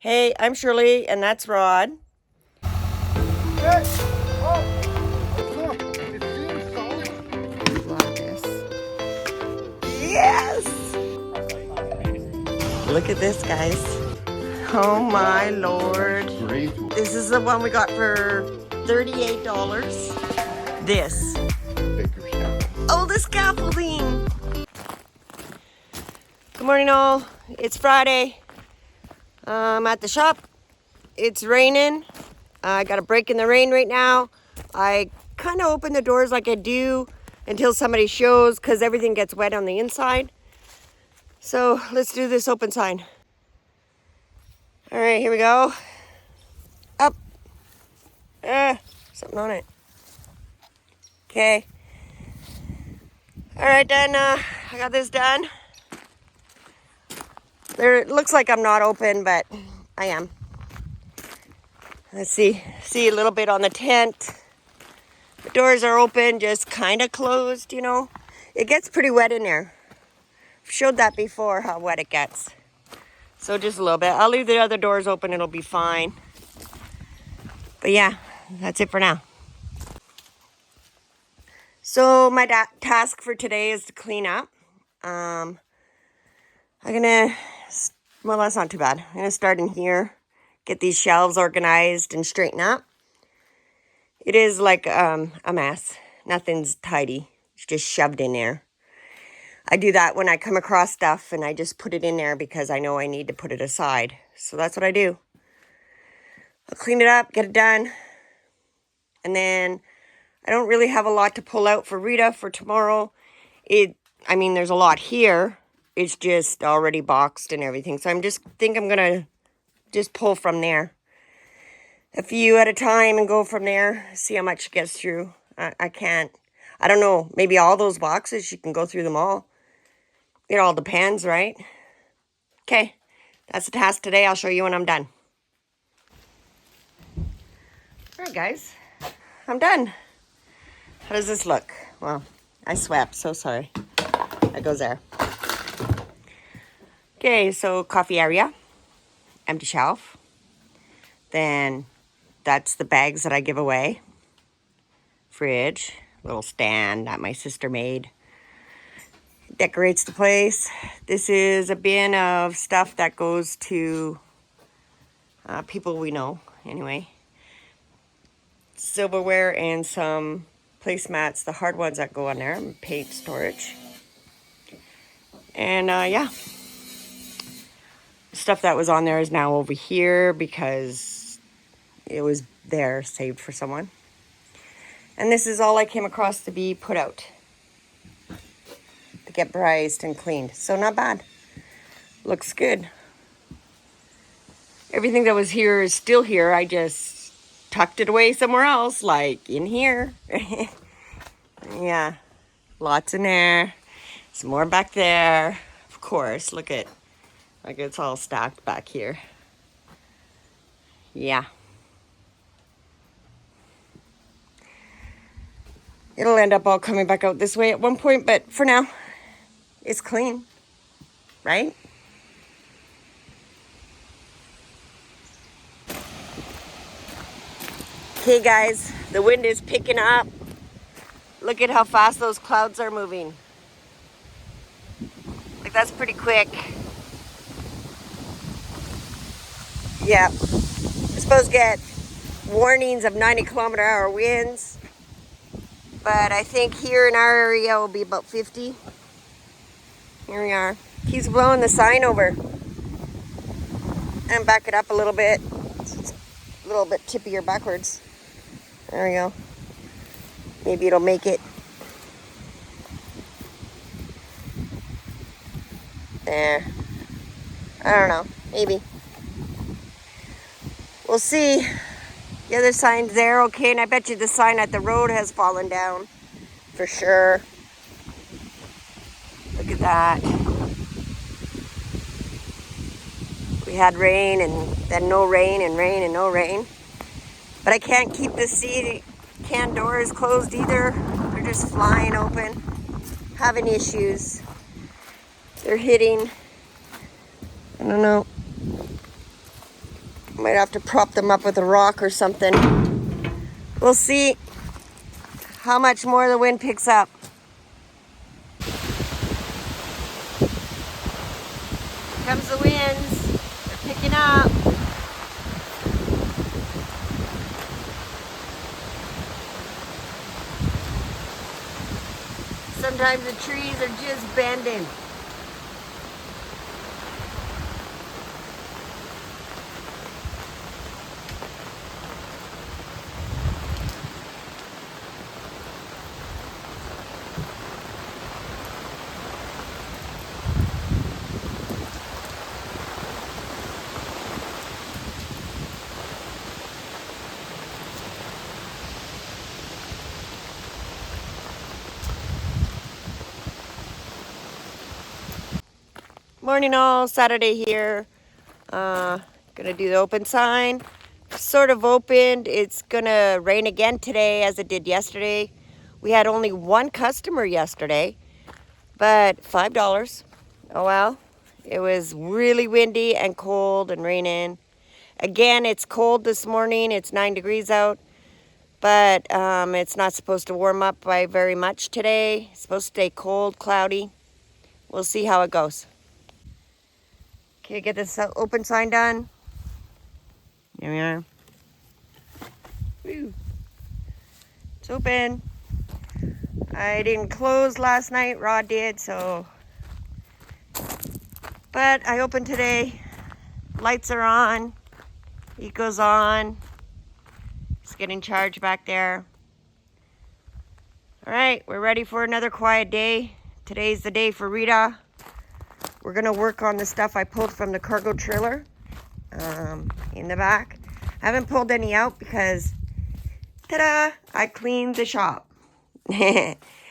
Hey, I'm Shirley, and that's Rod. Hey! Oh! Look! It seems solid. Vlog this. Yes! Look at this, guys. Oh my lord. Great. This is the one we got for $38. This. Baker's Cafe. Oh, the scaffolding! Good morning, all. It's Friday. I'm at the shop. It's raining. I got a break in the rain right now. I kind of open the doors like I do until somebody shows because everything gets wet on the inside. So let's do this open sign. All right, here we go. Up. Something on it. Okay. All right, then I got this done. It looks like I'm not open, but I am. Let's see a little bit on the tent. The doors are open, just kind of closed, you know. It gets pretty wet in there. I've showed that before, how wet it gets. So just a little bit. I'll leave the other doors open, it'll be fine. But yeah, that's it for now. So my task for today is to clean up. I'm gonna, well, that's not too bad. I'm gonna start in here, get these shelves organized and straighten up. It is like a mess. Nothing's tidy. It's just shoved in there. I do that when I come across stuff and I just put it in there because I know I need to put it aside. So that's what I do. I'll clean it up, get it done. And then I don't really have a lot to pull out for Rita for tomorrow. I mean, there's a lot here. It's just already boxed and everything. So I'm gonna just pull from there. A few at a time and go from there. See how much gets through. I can't. I don't know. Maybe all those boxes, you can go through them all. It all depends, right? Okay. That's the task today. I'll show you when I'm done. All right, guys. I'm done. How does this look? Well, I swept. So sorry. That goes there. Okay, so coffee area. Empty shelf. Then that's the bags that I give away. Fridge. Little stand that my sister made. Decorates the place. This is a bin of stuff that goes to people we know, anyway. Silverware and some placemats, the hard ones that go on there, and paint storage. And yeah, stuff that was on there is now over here because it was there saved for someone. And this is all I came across to be put out, to get brized and cleaned. So not bad. Looks good. Everything that was here is still here. I just tucked it away somewhere else, like in here. Yeah, lots in there. Some more back there. Of course, look at, like it's all stacked back here. Yeah. It'll end up all coming back out this way at one point, but for now, it's clean, right? Okay, guys, the wind is picking up. Look at how fast those clouds are moving. Like, that's pretty quick. Yeah. We're supposed to get warnings of 90-kilometer-hour winds. But I think here in our area will be about 50. Here we are. Keeps blowing the sign over. And back it up a little bit. It's a little bit tippier backwards. There we go. Maybe it'll make it. There. I don't know. Maybe. We'll see. The other sign's there, okay, and I bet you the sign at the road has fallen down. For sure. Look at that. We had rain and then no rain and rain and no rain. But I can't keep the can doors closed either. They're just flying open. Having issues. They're hitting. I don't know. Might have to prop them up with a rock or something. We'll see how much more the wind picks up. Here comes the winds. They're picking up. Sometimes the trees are just bending. Morning all, Saturday here. Gonna do the open sign. Sort of opened. It's gonna rain again today as it did yesterday. We had only one customer yesterday, but $5. Oh well. It was really windy and cold and raining. Again, it's cold this morning. It's 9 degrees out, but it's not supposed to warm up by very much today. It's supposed to stay cold, cloudy. We'll see how it goes. Okay, get this open sign done. Here we are. Woo. It's open. I didn't close last night, Rod did, so. But I opened today. Lights are on. Eco's on. It's getting charged back there. All right, we're ready for another quiet day. Today's the day for Rita. We're gonna work on the stuff I pulled from the cargo trailer in the back. I haven't pulled any out because, ta-da, I cleaned the shop.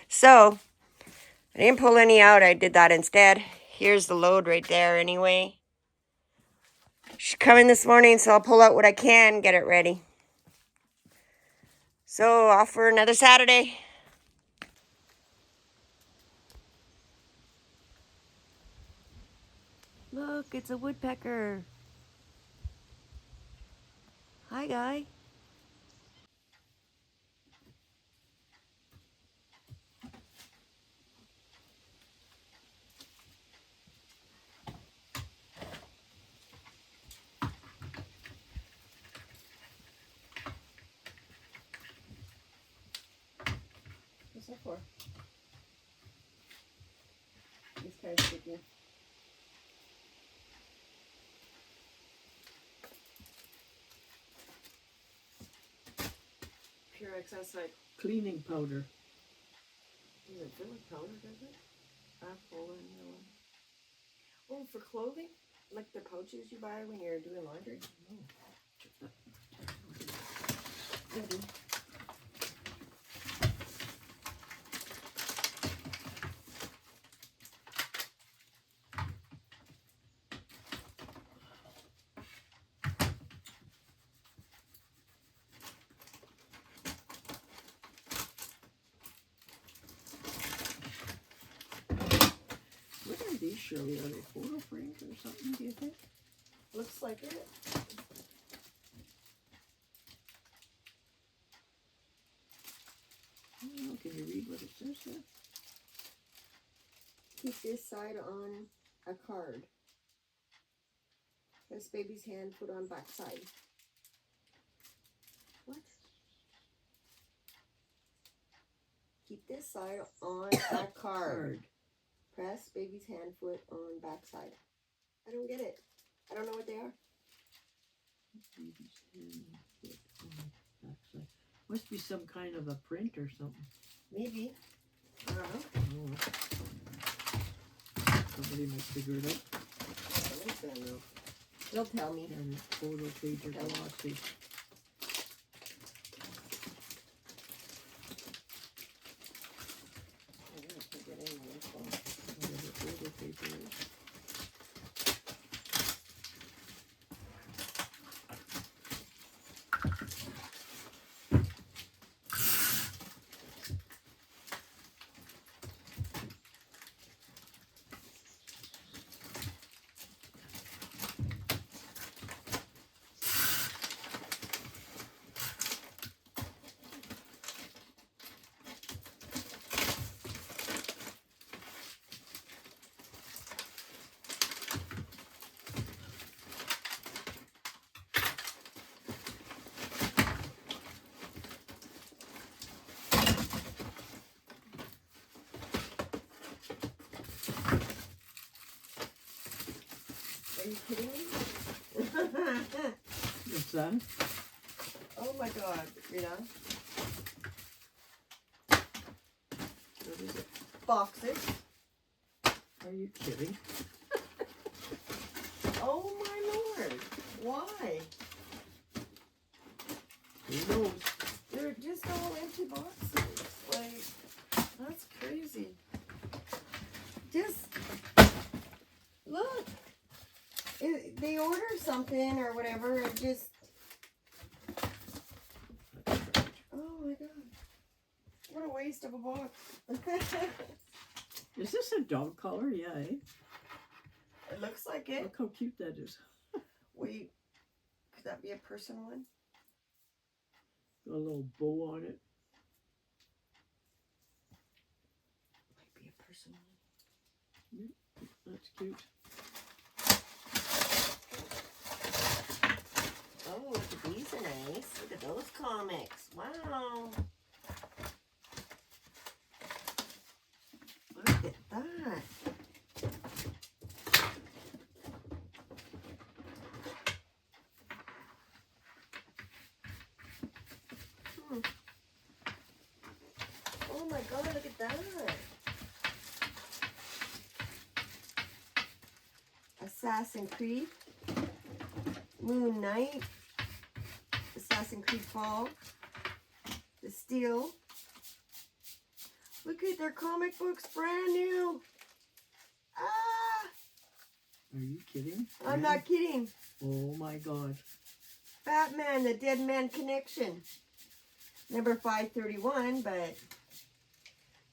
So, I didn't pull any out. I did that instead. Here's the load right there anyway. She's coming this morning, so I'll pull out what I can, get it ready. So, off for another Saturday. Look, it's a woodpecker. Hi, guy. What's that for? These kind of sticky. Pure excess like Cleaning powder. Does it fill with powder, does it? Apple and yellow. Oh, for clothing? Like the pouches you buy when you're doing laundry? No. Maybe. What are these, Shirley? Are they photo frames or something, do you think? Looks like it. I don't know. Can you read what it says there? Keep this side on a card. This baby's hand put on back side. What? Keep this side on a card. Press baby's hand foot on back side. I don't get it. I don't know what they are. Baby's hand foot on backside. Must be some kind of a print or something. Maybe. I don't know. Oh. Somebody might figure it out. I don't know. They'll tell me. And photo page or glossy. Whatever photo paper is. What's that? Oh my God, Rita. What is it? Boxes. Are you kidding? Oh my Lord. Why? Who knows? They're just all empty boxes. Like, that's crazy. Just look. They order something or whatever and just. Oh my God. What a waste of a box. Is this a dog collar? Yeah, eh? It looks like it. Look how cute that is. Wait, could that be a person one? Got a little bow on it. Might be a person one. That's cute. Oh, look at these are nice. Look at those comics. Wow. Look at that. Oh my God, look at that. Assassin's Creed, Moon Knight, Assassin's Creed Fall, The Steel. Look at their comic books, brand new. Ah! Are you kidding? I'm not kidding. Oh my God. Batman, the Dead Man Connection. Number 531, but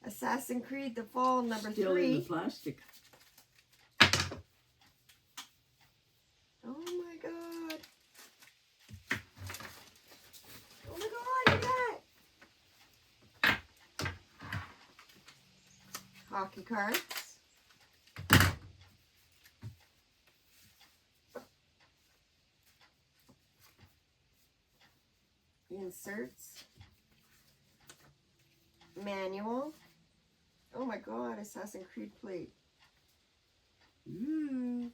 Assassin's Creed, The Fall, number Still 3. in the plastic. Oh my God. Oh my God, look at that. Hockey cards. Inserts. Manual. Oh my God, Assassin's Creed plate. Ooh.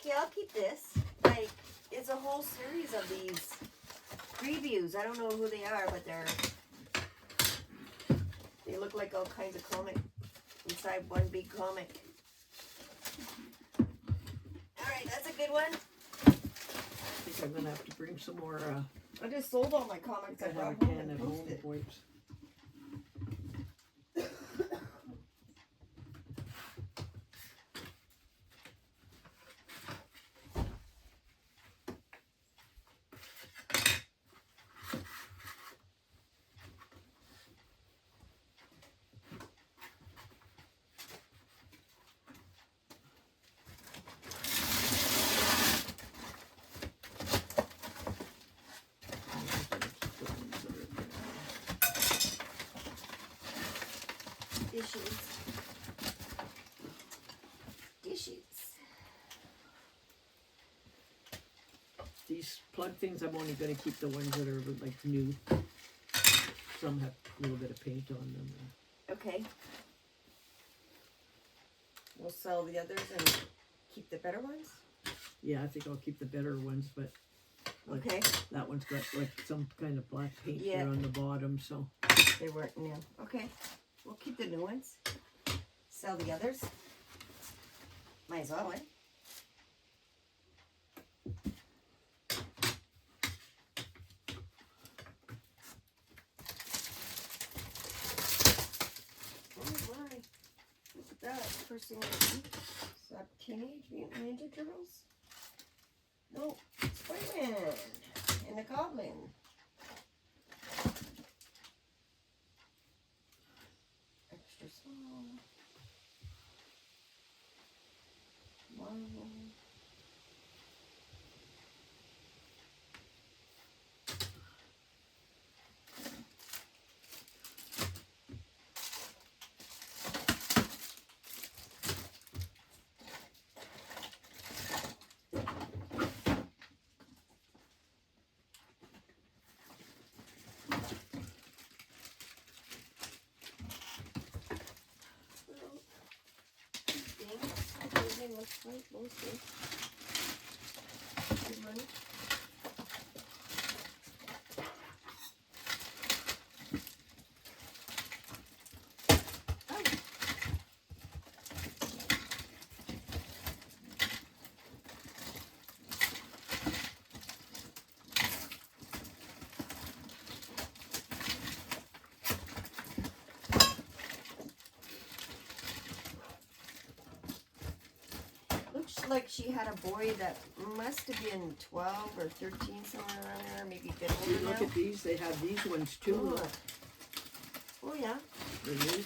Okay, I'll keep this. Like, it's a whole series of these previews. I don't know who they are, but they look like all kinds of comic inside one big comic. Alright, that's a good one. I think I'm going to have to bring some more. I just sold all my comics. I I have brought a home can and at home posted. of wipes. Dishes. These plug things, I'm only going to keep the ones that are like new. Some have a little bit of paint on them. Okay. We'll sell the others and keep the better ones? Yeah, I think I'll keep the better ones, but like Okay. that one's got like some kind of black paint Yeah. here on the bottom, so. They weren't new. Okay. We'll keep the new ones. Sell the others. Might as well, eh? Oh my. Look at that. First thing I see. Is that Teenage Mutant Ninja Turtles? No. Spider-Man. And the Goblin. Extra small. Marvel. everything looks right mostly. Good money. Looks like she had a boy that must have been 12 or 13, somewhere around there, maybe a bit older You look now. at these, they have these ones too. Oh. Look. Oh, yeah. There it is.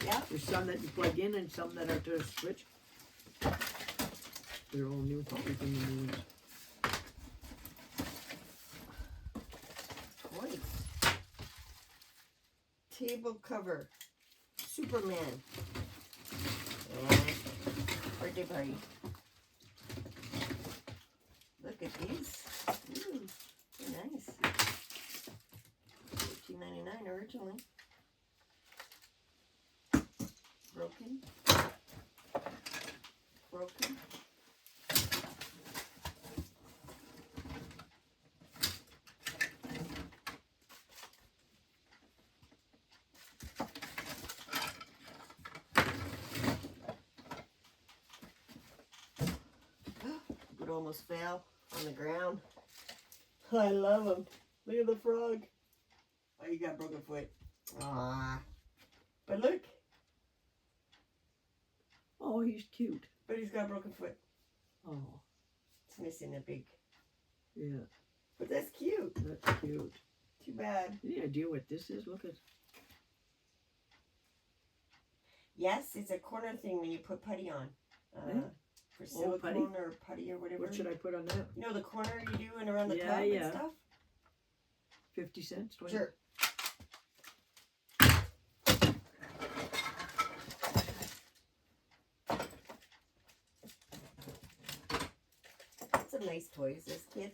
Yeah. There's some that you plug in and some that are to switch. They're all new, everything the new ones. Toys. Table cover. Superman. Yeah. Birthday party. Look at these. Ooh, they're nice. $14.99 originally. Broken. Broken. It almost fell on the ground. I love him. Look at the frog. Oh, you got broken foot. Aww. But look. Oh, he's cute. But he's got broken foot. Oh, It's missing a big. yeah, But that's cute. that's cute. Too bad. Any idea what this is? Look at. Yes, it's a corner thing when you put putty on. Yeah. For Oh, putty? silicone or putty or whatever. What should I put on that? You know the corner you do and around the Yeah, top yeah. and stuff? 50 cents? 20? Sure. Some nice toys, this kid.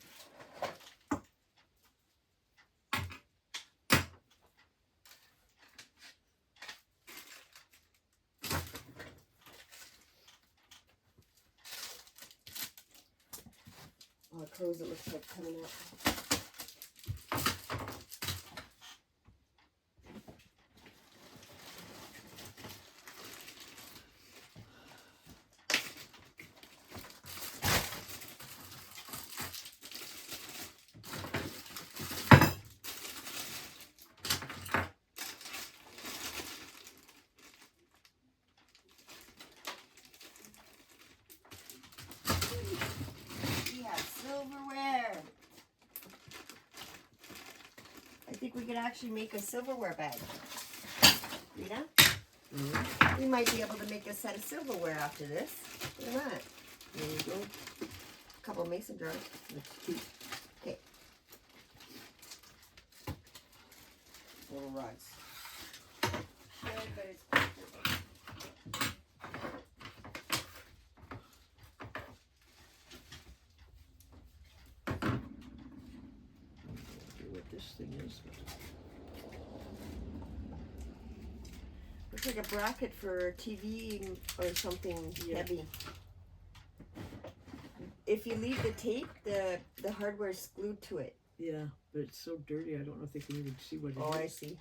Oh, the crows, it looks like coming out. We have silverware. I think we could actually make a silverware bag. Rita? Mhm. We might be able to make a set of silverware after this. Look at that. There you go. A couple mason jars. That's cute. Okay. Little rods. Good, but it's What this thing is. looks like a bracket for TV or something Yeah. heavy. If you leave the tape, the hardware's glued to it. Yeah, but it's so dirty. I don't know if they can even see what it Oh, is. I see.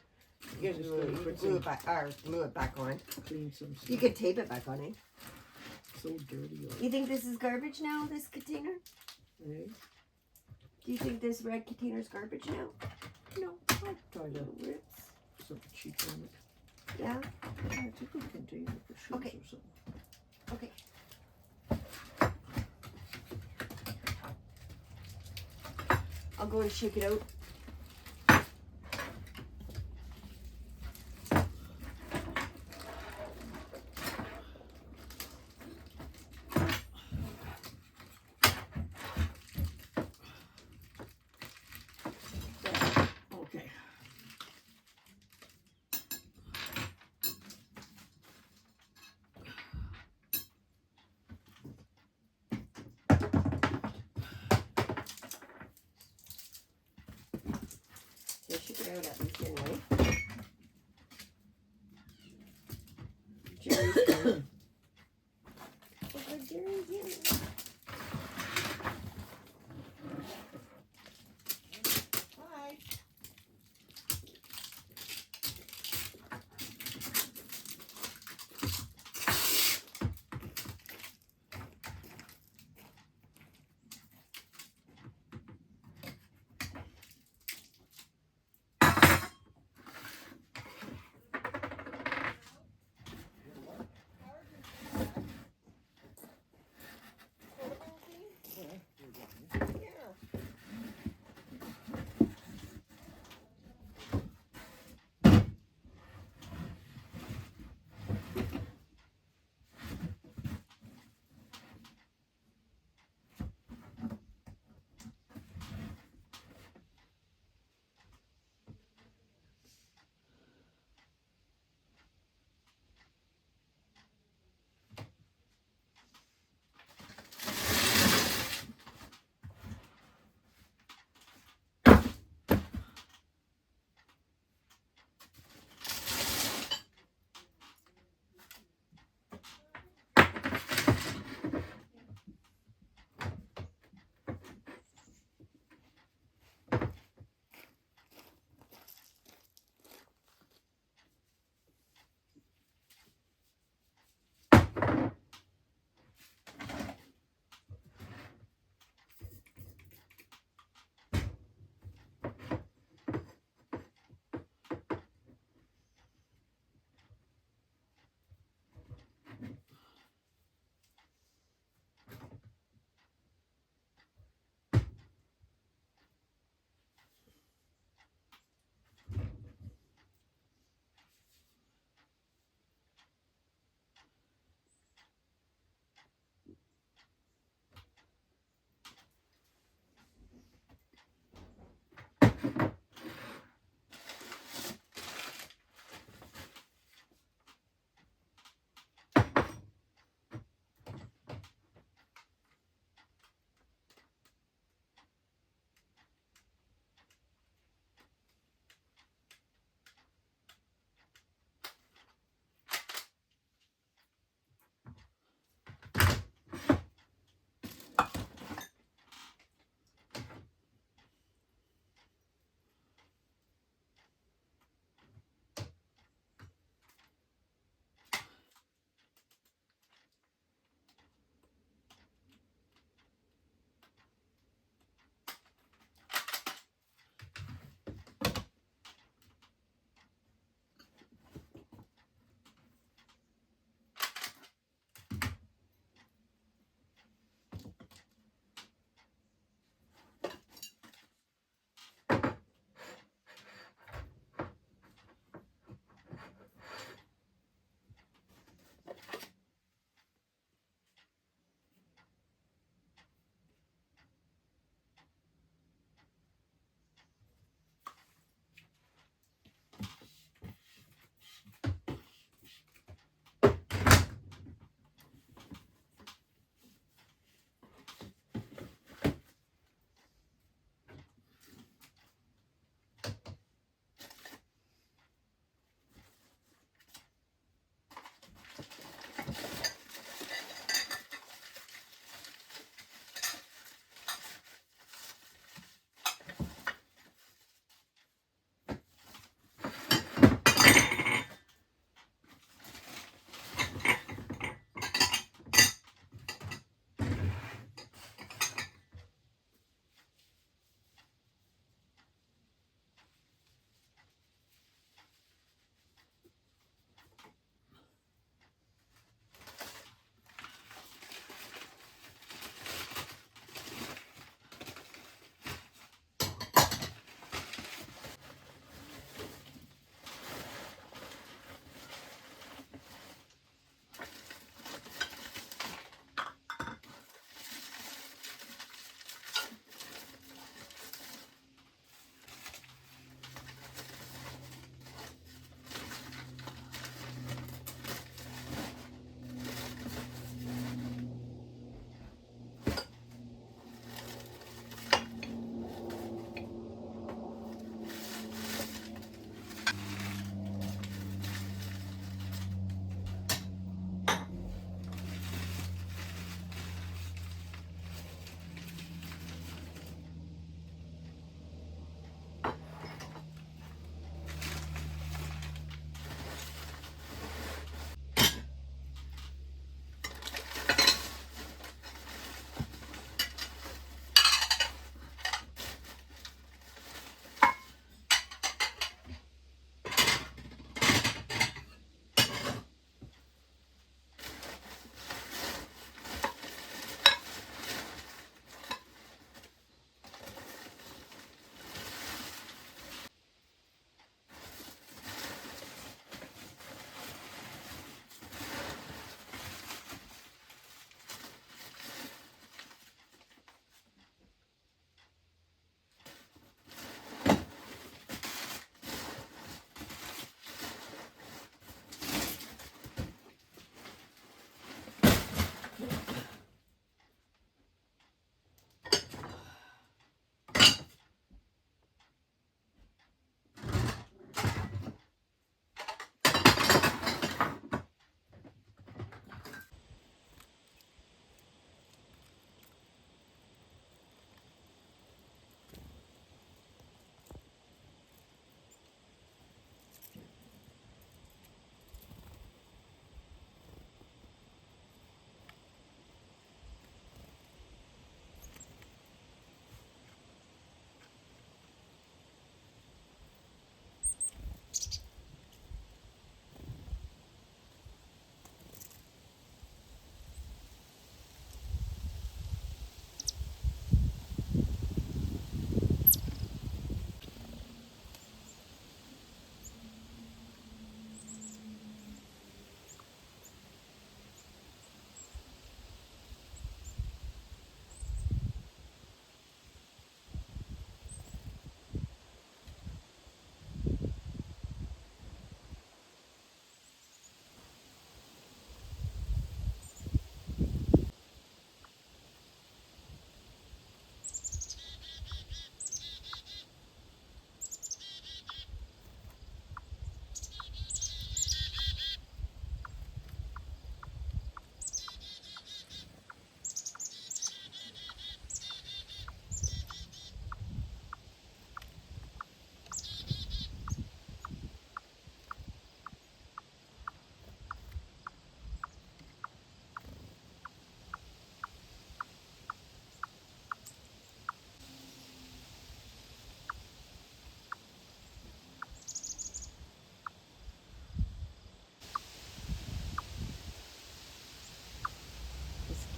I'm You just can gonna glue put it some, back, or glue it back on. clean some stuff. You could tape it back on, eh? So dirty. You think this is garbage now, this container? Eh? Do you think this red container's garbage now? No, I'll try to It's, put something cheap on it. yeah? Yeah, it's a good container for shoes Okay. or something. Okay. I'll go and shake it out. Okay. So shake it out at least anyway. Jerry's done. Oh, good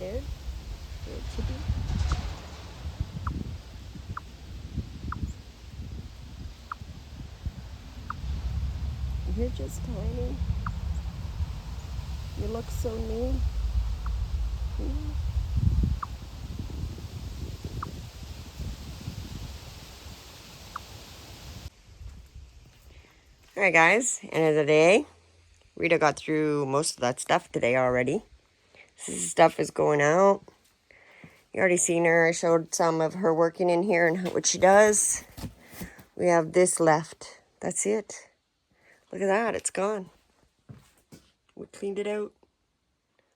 there. Little chippy. You're just tiny. You look so new. Alright guys, end of the day. Rita got through most of that stuff today already. This stuff is going out. You already seen her. I showed some of her working in here and what she does. We have this left. That's it. Look at that. It's gone. We cleaned it out.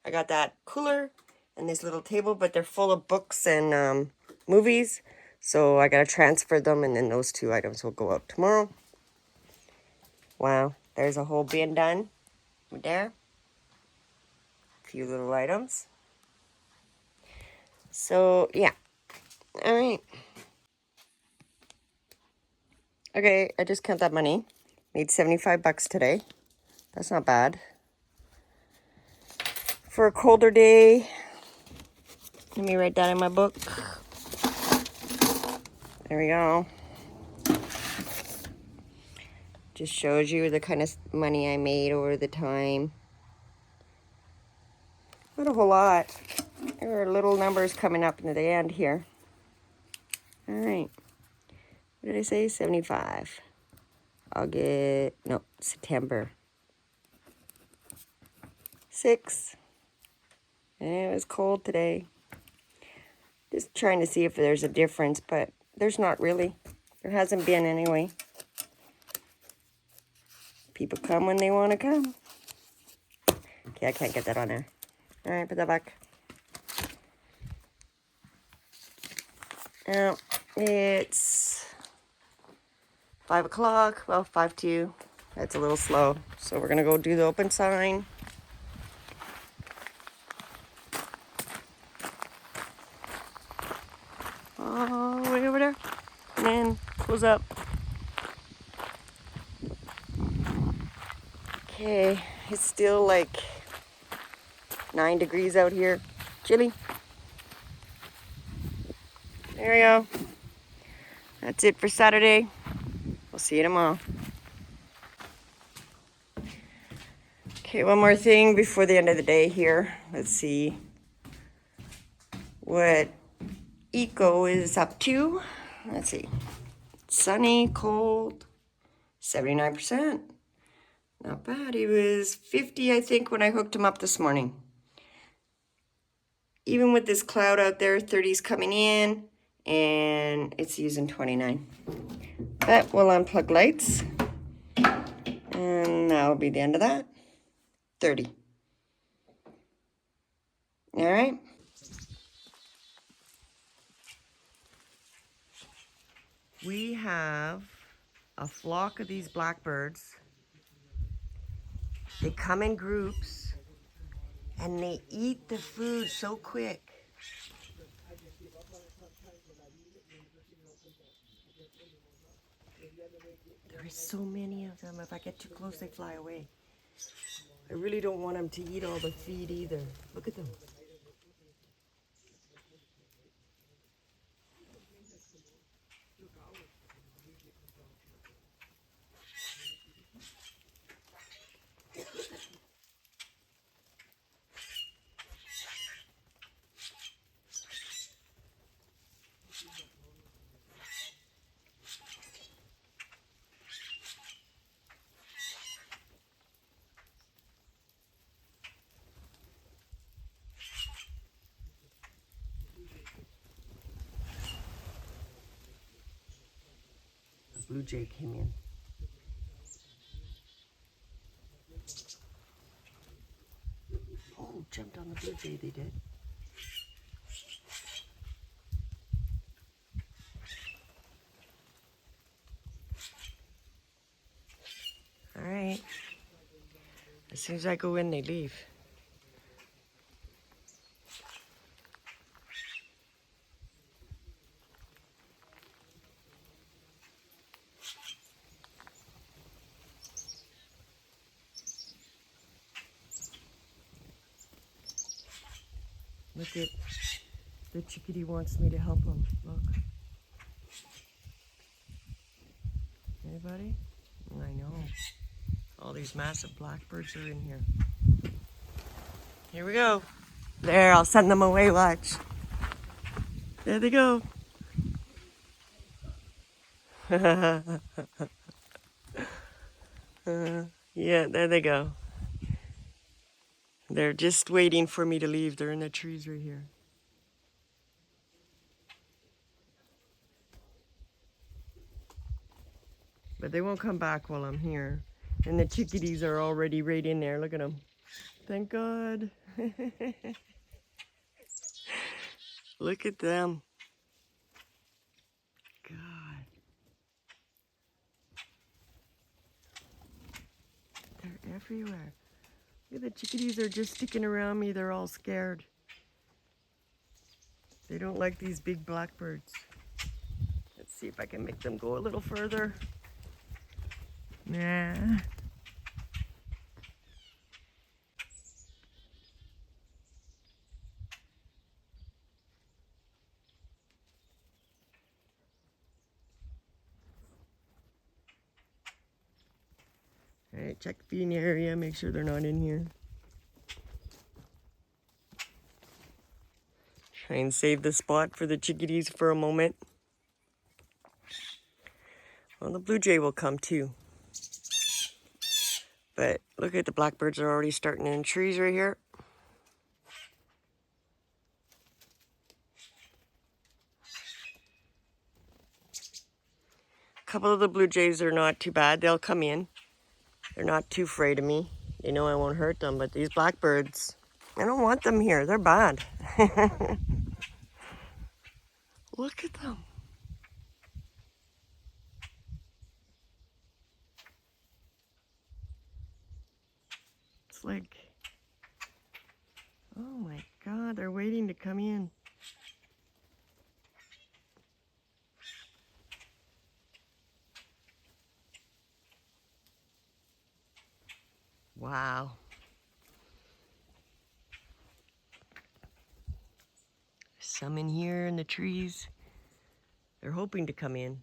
I got that cooler and this little table, but they're full of books and movies. So I got to transfer them, and then those 2 items will go out tomorrow. Wow. There's a whole bin done. Right there. A few little items. So, yeah. All right. Okay, I just count that money. Made 75 bucks today. That's not bad. For a colder day, let me write that in my book. There we go. Just shows you the kind of money I made over the time. Not a whole lot. There are little numbers coming up into the end here. All right. What did I say? 75. September 6. And it was cold today. Just trying to see if there's a difference, but there's not really. There hasn't been anyway. People come when they want to come. Okay, I can't get that on there. All right, put that back. Now, it's 5 o'clock. Well, 5:02. That's a little slow. So we're going to go do the open sign. All the way over there. And then close up. Okay, it's still like 9 degrees out here. Chilly. There we go. That's it for Saturday. We'll see you tomorrow. Okay, one more thing before the end of the day here. Let's see what Eco is up to. Let's see. Sunny, cold, 79%. Not bad. He was 50, I think, when I hooked him up this morning. Even with this cloud out there, 30's coming in, and it's using 29. But we'll unplug lights, and that'll be the end of that. 30. All right. We have a flock of these blackbirds. They come in groups and they eat the food so quick. There are so many of them. If I get too close, they fly away. I really don't want them to eat all the feed either. Look at them. A blue jay came in. Oh, jumped on the blue jay, they did. All right. As soon as I go in, they leave. Look at the chickadee wants me to help him. Look. Anybody? I know. All these massive blackbirds are in here. Here we go. There, I'll send them away, watch. There they go. Yeah, there they go. They're just waiting for me to leave. They're in the trees right here. But they won't come back while I'm here. And the chickadees are already right in there. Look at them. Thank God. Look at them. God. They're everywhere. Look at the chickadees are just sticking around me. They're all scared. They don't like these big blackbirds. Let's see if I can make them go a little further. Nah. All right, check the feeding area, make sure they're not in here. Try and save the spot for the chickadees for a moment. Well, the blue jay will come too. But look at the blackbirds are already starting in trees right here. A couple of the blue jays are not too bad. They'll come in. They're not too afraid of me. They know I won't hurt them, but these blackbirds, I don't want them here. They're bad. Look at them. It's like, oh my God, they're waiting to come in. Wow. Some in here in the trees. They're hoping to come in.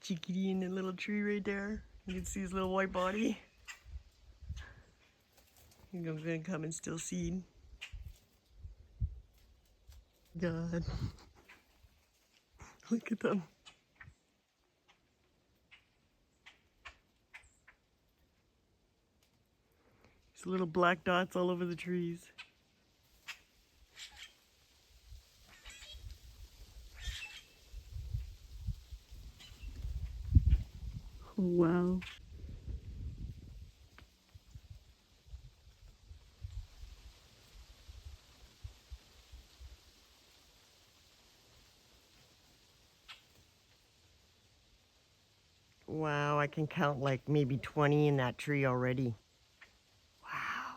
Chickadee in the little tree right there. You can see his little white body. I'm gonna come and steal seed. God. Look at them. There's little black dots all over the trees. Oh, wow. Wow, I can count like maybe 20 in that tree already. Wow.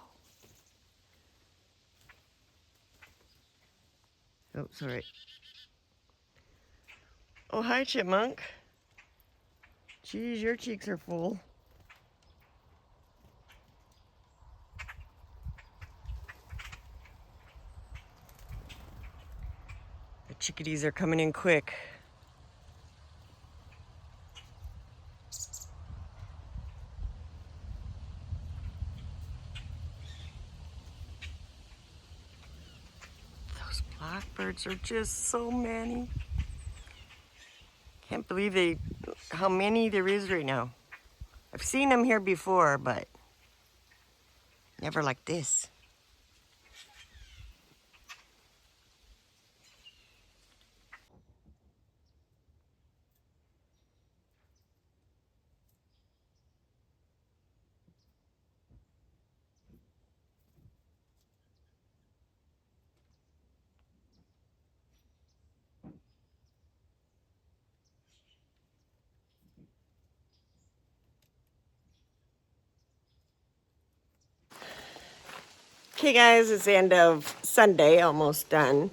Oh, sorry. Oh, hi, chipmunk. Geez, your cheeks are full. The chickadees are coming in quick. Those blackbirds are just so many. Can't believe how many there is right now. I've seen them here before, but never like this. Okay guys, it's the end of Sunday, almost done.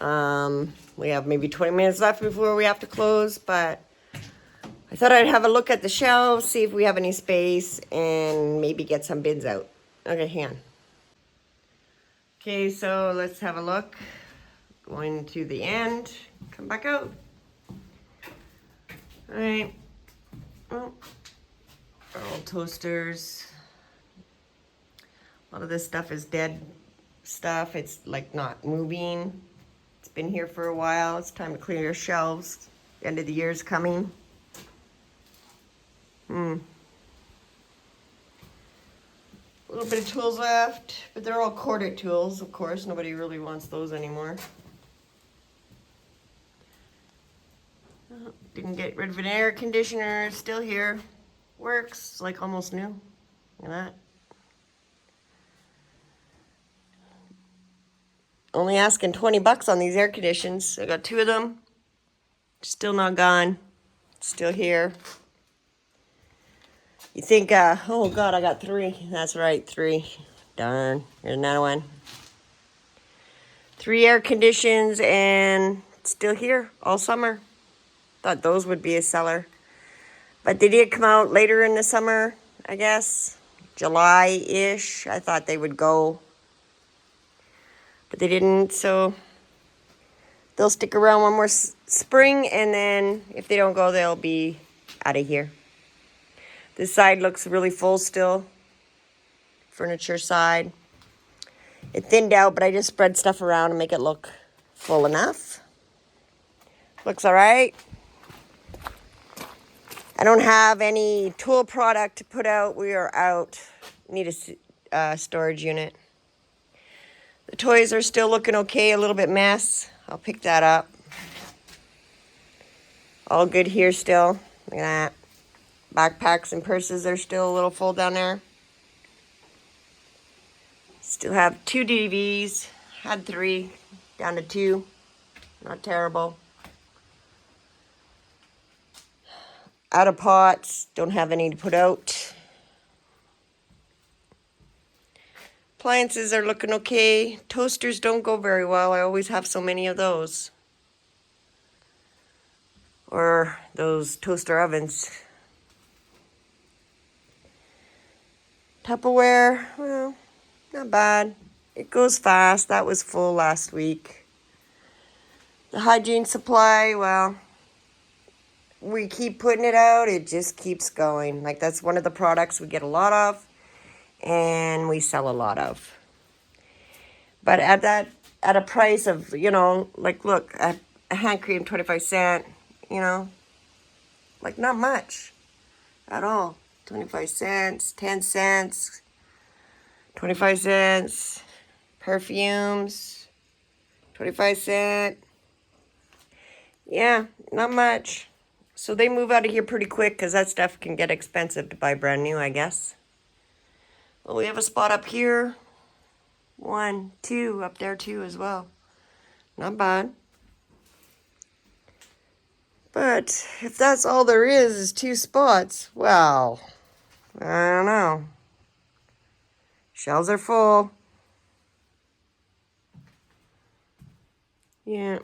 We have maybe 20 minutes left before we have to close, but I thought I'd have a look at the shelves, see if we have any space, and maybe get some bins out. Okay, hang on. Okay, so let's have a look. Going to the end. Come back out. All right. Oh, our old toasters. A lot of this stuff is dead stuff. It's like not moving. It's been here for a while. It's time to clear your shelves. The end of the year is coming. A little bit of tools left, but they're all corded tools, of course. Nobody really wants those anymore. Didn't get rid of an air conditioner. Still here. Works like almost new. Look at that. Only asking 20 bucks on these air conditions. I got 2 of them. Still not gone. Still here. You think, oh God, I got 3. That's right, 3. Darn. Here's another one. 3 air conditions and still here all summer. Thought those would be a seller. But they did come out later in the summer, I guess. July-ish. I thought they would go. But they didn't, so they'll stick around one more spring, and then if they don't go, they'll be out of here. This side looks really full still. Furniture side. It thinned out, but I just spread stuff around to make it look full enough. Looks all right. I don't have any tool product to put out. We are out. Need a storage unit. The toys are still looking okay, a little bit mess. I'll pick that up. All good here still. Look at that. Backpacks and purses are still a little full down there. Still have 2 DVs. Had 3, down to 2. Not terrible. Out of pots. Don't have any to put out. Appliances are looking okay. Toasters don't go very well. I always have so many of those. Or those toaster ovens. Tupperware, well, not bad. It goes fast. That was full last week. The hygiene supply, well, we keep putting it out. It just keeps going. Like, that's one of the products we get a lot of and we sell a lot of. But at a price of, you know, like, look, a hand cream, 25 cents, you know, like, not much at all. 25 cents, 10 cents, 25 cents, perfumes, 25 cents. Yeah, not much. So they move out of here pretty quick because that stuff can get expensive to buy brand new, I guess. Well, we have a spot up here. 1, 2, up there too as well. Not bad. But if that's all there is 2 spots, well, I don't know. Shelves are full. Yeah.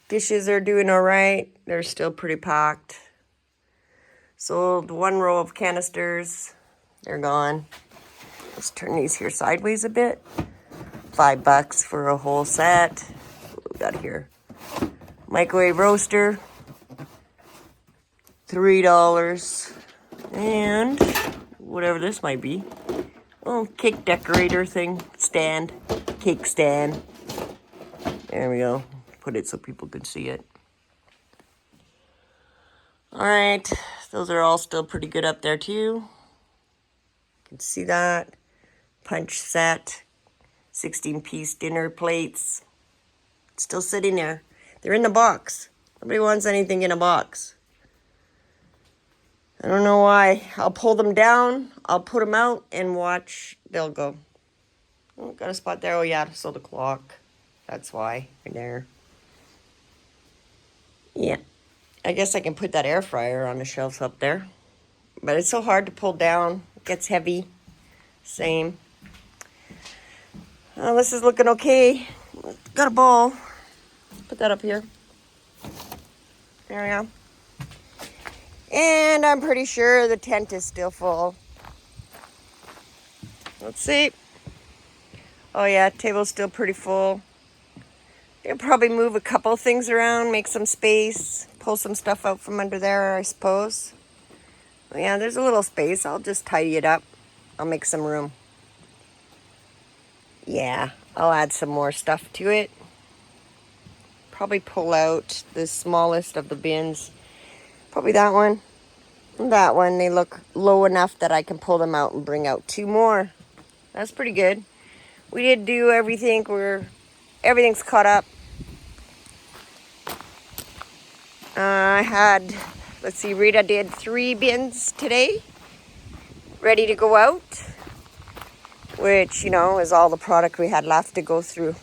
Dishes are doing all right. They're still pretty packed. Sold 1 row of canisters. They're gone. Let's turn these here sideways a bit. $5 for a whole set. What do we got here? Microwave roaster. $3. And whatever this might be. Oh, cake decorator thing. Stand. Cake stand. There we go. Put it so people can see it. Alright. Those are all still pretty good up there too. You can see that. Punch set. 16-piece dinner plates. Still sitting there. They're in the box. Nobody wants anything in a box. I don't know why. I'll pull them down. I'll put them out and watch. They'll go. Oh, got a spot there. Oh, yeah. So the clock. That's why. Right there. Yeah. I guess I can put that air fryer on the shelves up there. But it's so hard to pull down. It gets heavy. Same. This is looking okay. Got a bowl. Put that up here. There we go. And I'm pretty sure the tent is still full. Let's see. Oh yeah, table's still pretty full. You'll probably move a couple things around, make some space, pull some stuff out from under there, I suppose. But yeah, there's a little space. I'll just tidy it up. I'll make some room. Yeah, I'll add some more stuff to it. Probably pull out the smallest of the bins. Probably that one. And that one. They look low enough that I can pull them out and bring out 2 more. That's pretty good. We did do everything. Everything's caught up. I had, let's see, Rita did 3 bins today, ready to go out, which, you know, is all the product we had left to go through.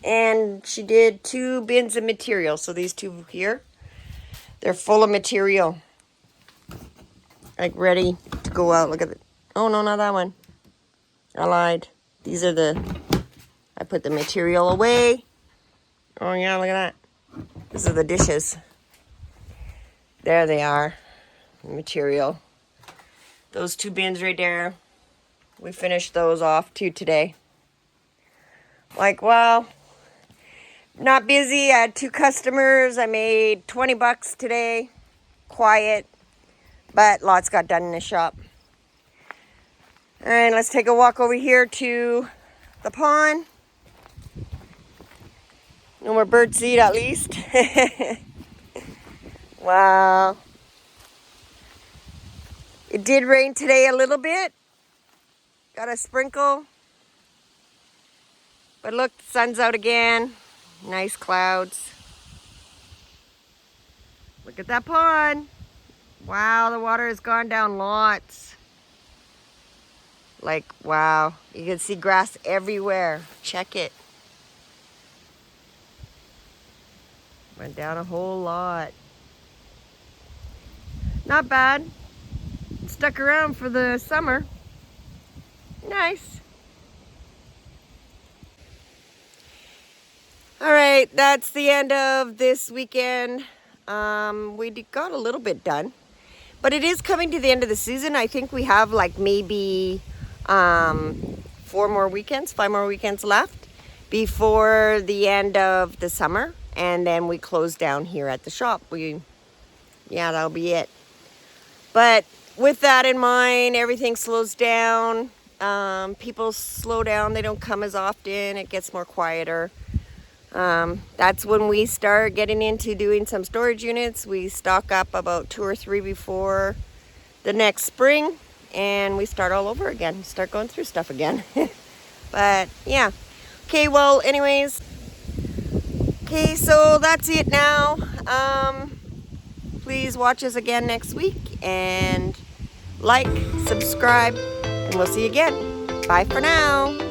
And she did 2 bins of material. So these 2 here, they're full of material, like ready to go out. Look at it. Oh no, not that one. I lied. These are I put the material away. Oh yeah, look at that. These are the dishes. There they are, the material. Those 2 bins right there. We finished those off too today. Like, well, not busy. I had 2 customers. I made 20 bucks today. Quiet, but lots got done in the shop. All right, let's take a walk over here to the pond. No more birdseed, at least. Wow. It did rain today a little bit. Got a sprinkle. But look, the sun's out again. Nice clouds. Look at that pond. Wow, the water has gone down lots. Like, wow. You can see grass everywhere. Check it. Went down a whole lot. Not bad. Stuck around for the summer. Nice. All right, that's the end of this weekend. We got a little bit done, but it is coming to the end of the season. I think we have like maybe 4 more weekends, 5 more weekends left before the end of the summer, and then we close down here at the shop. Yeah, that'll be it. But with that in mind, everything slows down. People slow down. They don't come as often. It gets more quieter. That's when we start getting into doing some storage units. We stock up about 2 or 3 before the next spring, and we start all over again. Start going through stuff again. But yeah. Okay, well, anyways. Okay, so that's it now. Please watch us again next week, and like, subscribe, and we'll see you again. Bye for now.